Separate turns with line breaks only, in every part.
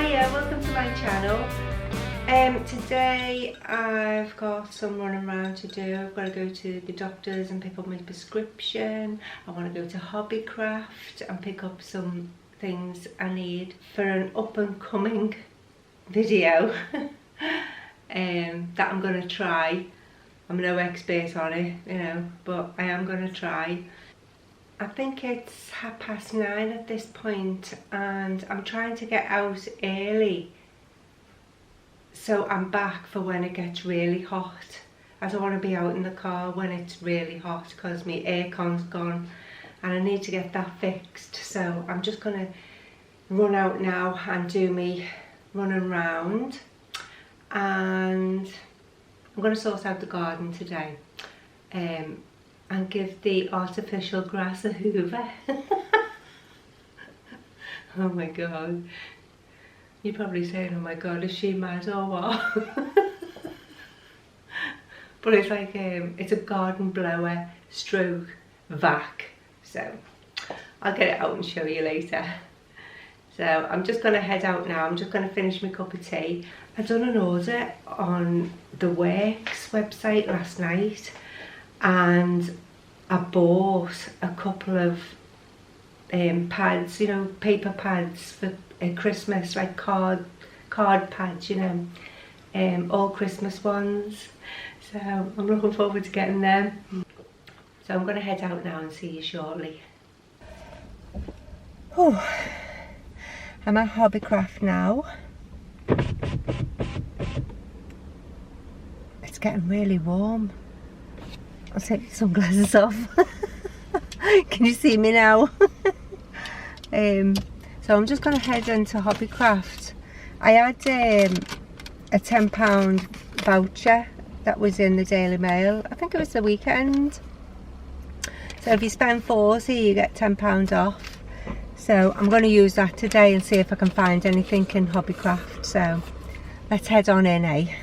Hiya, welcome to my channel. Today I've got some running around to do. I've got to go to the doctor's and pick up my prescription. I want to go to Hobbycraft and pick up some things I need for an up and coming video that I'm going to try. I'm no expert on it, you know, but I am going to try. I think it's 9:30 at this point and I'm trying to get out early so I'm back for when it gets really hot. I don't want to be out in the car when it's really hot because my aircon's gone and I need to get that fixed. So I'm just going to run out now and do me running round, and I'm going to sort out the garden today and give the artificial grass a hoover. Oh my god. You're probably saying, oh my god, is she mad or what? But it's like, it's a garden blower stroke vac. So I'll get it out and show you later. So I'm just going to head out now. I'm just going to finish my cup of tea. I done an order on the Works website last night and I bought a couple of pads, you know, paper pads for Christmas, like card pads, you know, all Christmas ones. So I'm looking forward to getting them. So I'm going to head out now and see you shortly. Oh, I'm at Hobbycraft now. It's getting really warm. I'll take the sunglasses off. Can you see me now? So I'm just going to head into Hobbycraft. I had a £10 voucher that was in the Daily Mail. I think it was the weekend. So if you spend £40 you get £10 off. So I'm going to use that today and see if I can find anything in Hobbycraft. So let's head on in, eh?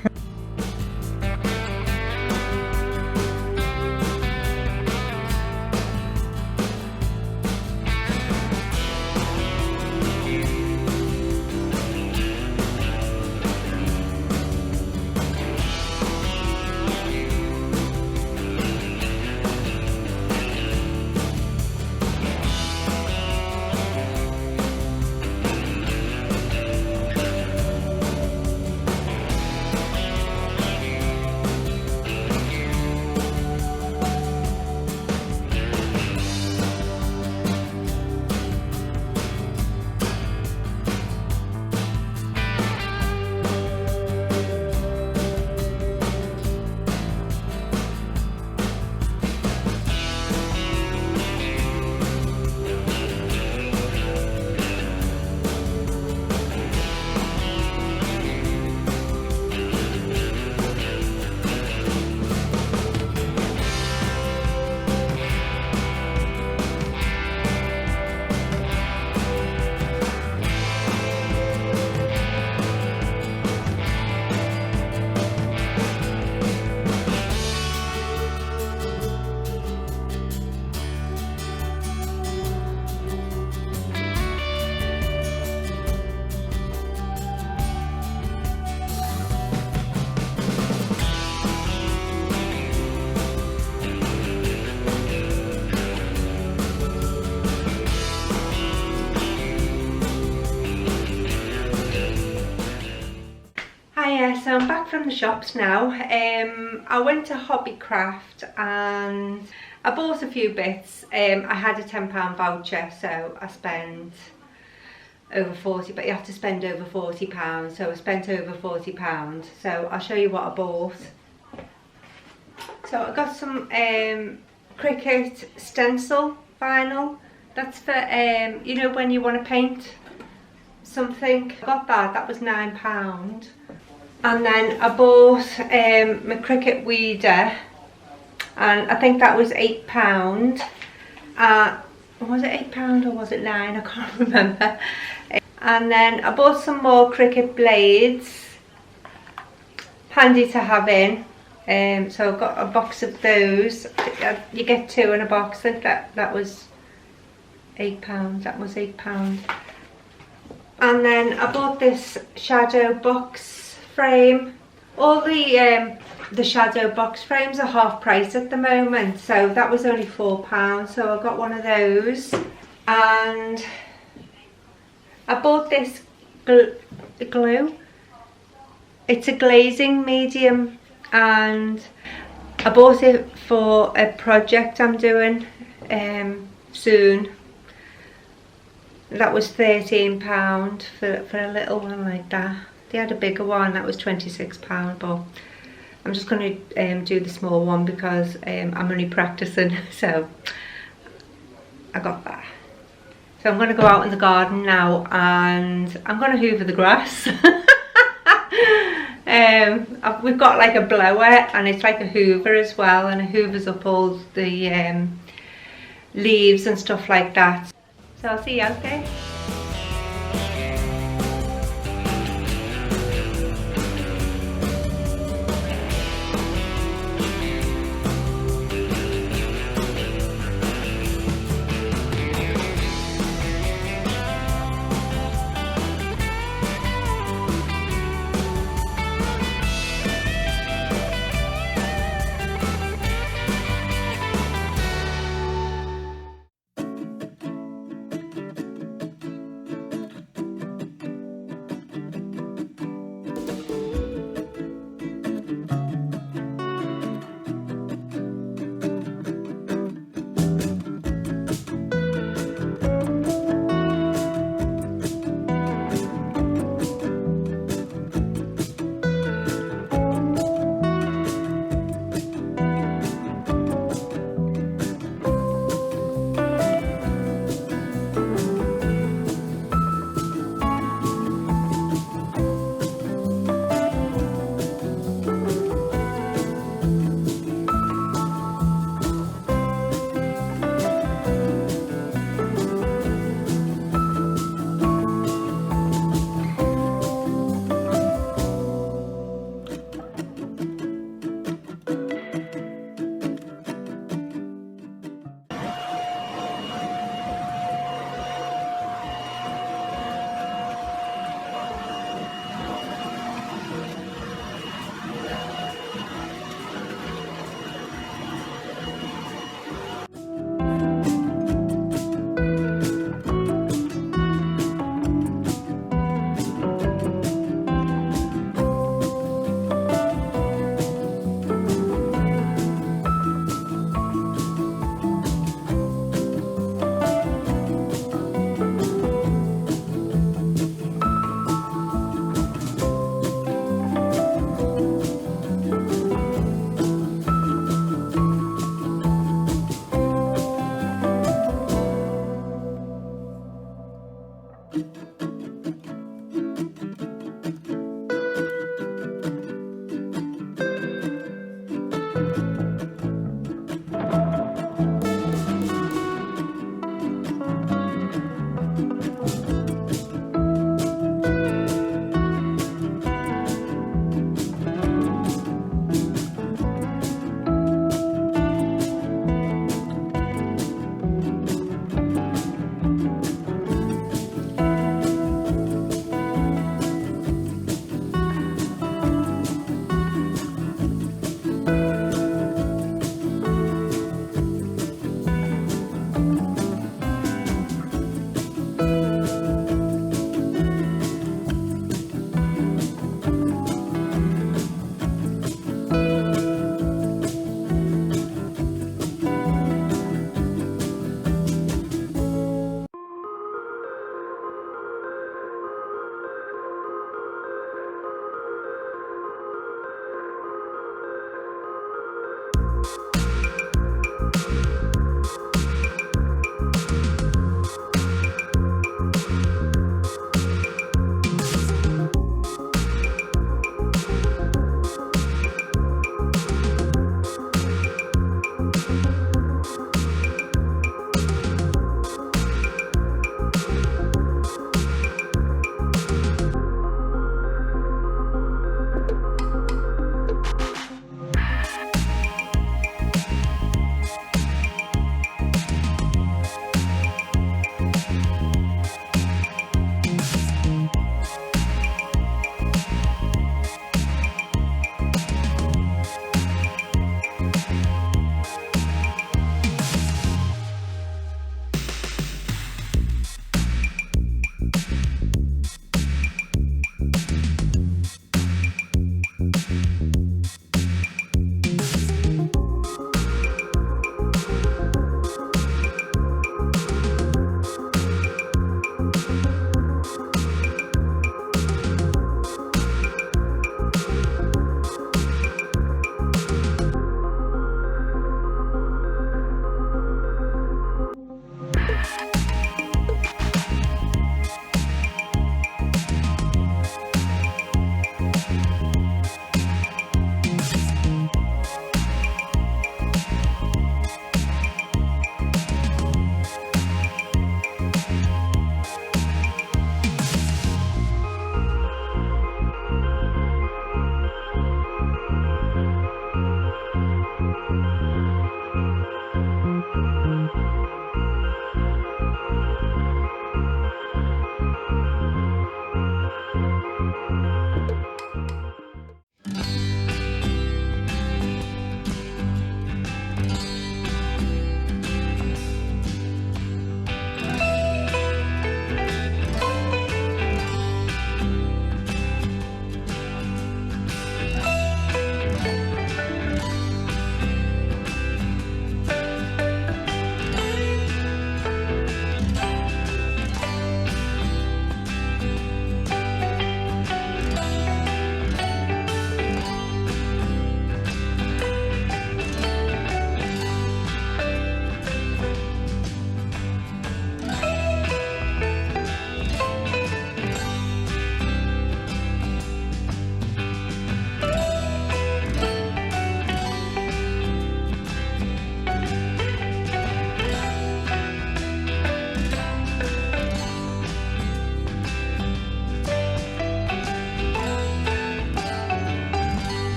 Hiya, so I'm back from the shops now. I went to Hobbycraft and I bought a few bits. I had a £10 voucher, so I spent over 40, but you have to spend over £40, so I spent over £40. So I'll show you what I bought. So I got some Cricut stencil vinyl. That's for you know, when you want to paint something. I got that was £9. And then I bought my Cricut weeder, and I think that was £8. Was it £8 or was it £9? I can't remember. And then I bought some more Cricut blades, handy to have in. So I've got a box of those. You get 2 in a box. I think that was £8. That was £8. And then I bought this shadow box frame. All the shadow box frames are half price at the moment, so that was only £4, so I got one of those. And I bought this glue. It's a glazing medium, and I bought it for a project I'm doing soon. That was £13 for a little one like that. They had a bigger one that was £26, but I'm just going to do the small one because I'm only practicing, so I got that. So I'm going to go out in the garden now and I'm going to hoover the grass. We've got like a blower and it's like a hoover as well, and it hoovers up all the leaves and stuff like that. So I'll see you out there.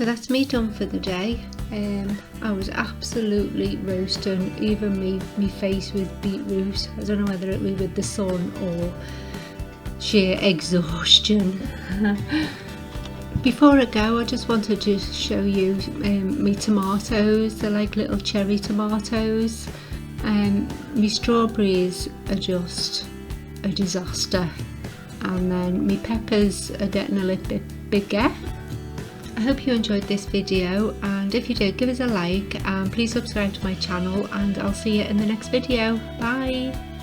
So that's me done for the day. I was absolutely roasting, even me face with beetroot. I don't know whether it was with the sun or sheer exhaustion. Before I go, I just wanted to show you my tomatoes. They're like little cherry tomatoes. My strawberries are just a disaster, and then my peppers are getting a little bit bigger. I hope you enjoyed this video, and if you did, give us a like and please subscribe to my channel, and I'll see you in the next video. Bye!